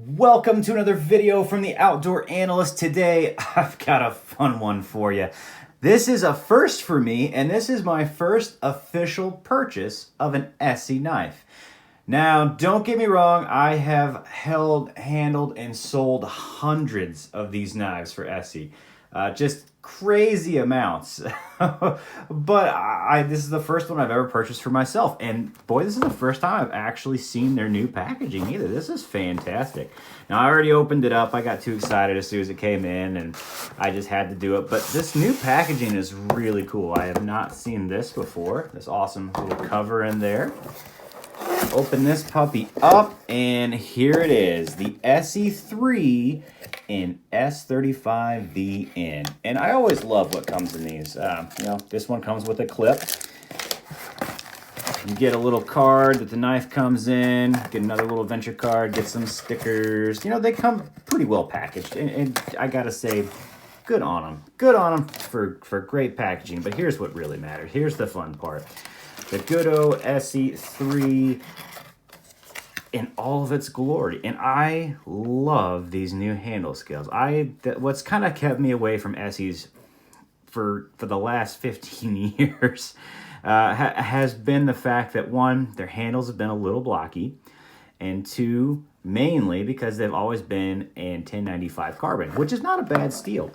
Welcome to another video from the Outdoor Analyst. Today, I've got a fun one for you. This is a first for me, and this is my first official purchase of an ESEE knife. Now, don't get me wrong, I have held, handled, and sold hundreds of these knives for ESEE. Just crazy amounts. But this is the first one I've ever purchased for myself. And boy, this is the first time I've actually seen their new packaging either. This is fantastic. Now, I already opened it up. I got too excited as soon as it came in, and I just had to do it. But this new packaging is really cool. I have not seen this before. This awesome little cover in there. Open this puppy up, and here it is, the SE3 in S35vn. And I always love what comes in these. This one comes with a clip. You get a little card that the knife comes in, get another little adventure card, get some stickers. You know, they come pretty well packaged, and I gotta say, good on them. Good on them for great packaging. But here's what really matters. Here's the fun part. The good old SE3 in all of its glory. And I love these new handle scales. What's kind of kept me away from ESEEs for the last 15 years has been the fact that, one, their handles have been a little blocky, and two, mainly because they've always been in 1095 carbon, which is not a bad steel.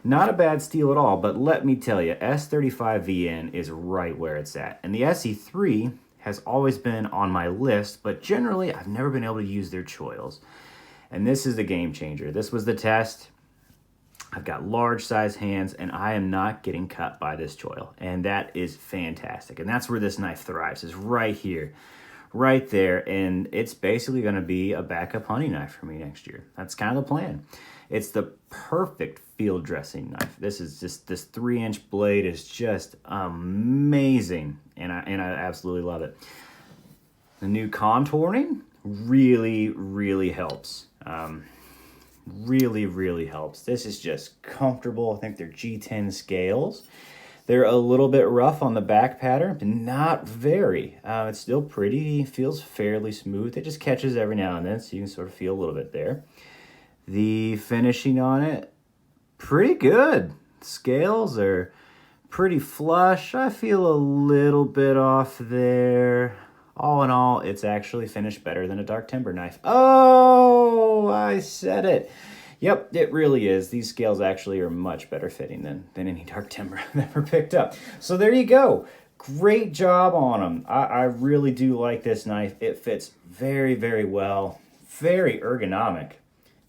Not a bad steel at all, but let me tell you, S35vn is right where it's at. And the SE3 has always been on my list, but generally I've never been able to use their choils. And this is the game changer. This was the test. I've got large size hands, and I am not getting cut by this choil. And that is fantastic. And that's where this knife thrives, is right here. Right there, and it's basically going to be a backup hunting knife for me next year. That's kind of the plan. It's the perfect field dressing knife. This 3-inch blade is just amazing, and I absolutely love it. The new contouring really helps. Really helps. This is just comfortable. I think they're G10 scales. They're a little bit rough on the back pattern, but not very. It's still pretty, feels fairly smooth. It just catches every now and then, so you can sort of feel a little bit there. The finishing on it, pretty good. Scales are pretty flush. I feel a little bit off there. All in all, it's actually finished better than a dark timber knife. Oh, I said it. Yep, it really is. These scales actually are much better fitting than any dark timber I've ever picked up. So there you go. Great job on them. I really do like this knife. It fits very well. Very ergonomic.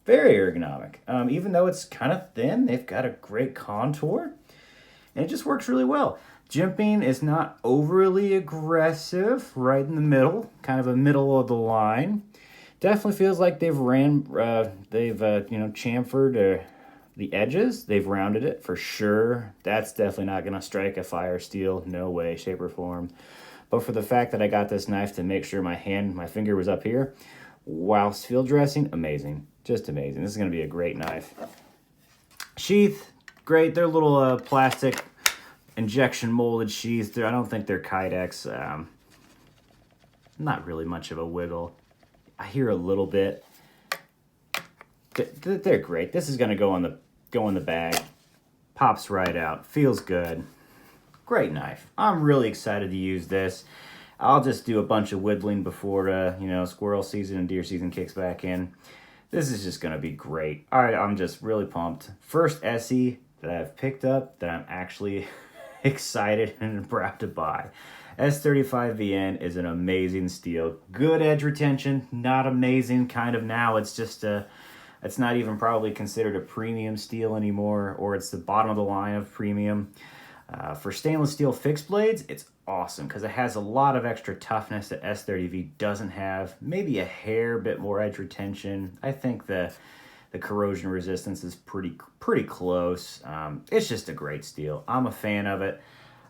Very ergonomic. Even though it's kind of thin, they've got a great contour. And it just works really well. Jimping is not overly aggressive. Right in the middle. Kind of a middle of the line. Definitely feels like they've chamfered the edges. They've rounded it for sure. That's definitely not going to strike a fire steel. No way, shape, or form. But for the fact that I got this knife to make sure my finger was up here, whilst field dressing, amazing. Just amazing. This is going to be a great knife. Sheath, great. They're little plastic injection molded sheaths. I don't think they're Kydex. Not really much of a wiggle. I hear a little bit. They're great. This is going to go in the bag. Pops right out. Feels good. Great knife. I'm really excited to use this. I'll just do a bunch of whittling before squirrel season and deer season kicks back in. This is just going to be great. All right, I'm just really pumped. First ESEE that I've picked up that I'm actually excited and proud to buy. S35vn is an amazing steel. Good edge retention, not amazing kind of now. It's just it's not even probably considered a premium steel anymore, or it's the bottom of the line of premium. For stainless steel fixed blades, it's awesome because it has a lot of extra toughness that S30V doesn't have. Maybe a hair bit more edge retention. I think the corrosion resistance is pretty close. It's just a great steel. I'm a fan of it.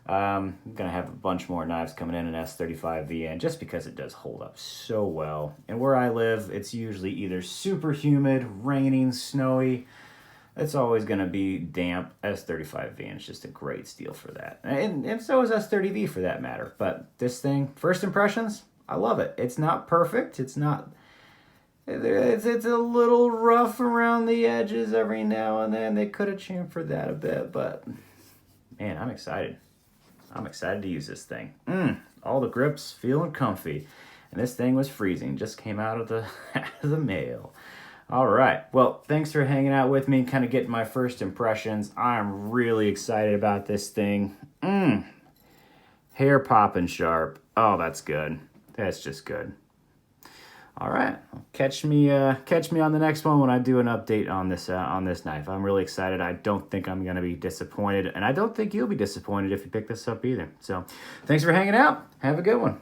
I'm going to have a bunch more knives coming in S35vn just because it does hold up so well. And where I live, it's usually either super humid, raining, snowy. It's always going to be damp. S35vn is just a great steel for that. And so is S30V for that matter. But this thing, first impressions, I love it. It's not perfect. It's It's a little rough around the edges every now and then. They could have chamfered that a bit, but man, I'm excited. I'm excited to use this thing. All the grips feeling comfy. And this thing was freezing. Just came out of the, out of the mail. All right. Well, thanks for hanging out with me and kind of getting my first impressions. I'm really excited about this thing. Hair popping sharp. Oh, that's good. That's just good. All right, catch me on the next one when I do an update on this knife. I'm really excited. I don't think I'm gonna be disappointed, and I don't think you'll be disappointed if you pick this up either. So, thanks for hanging out. Have a good one.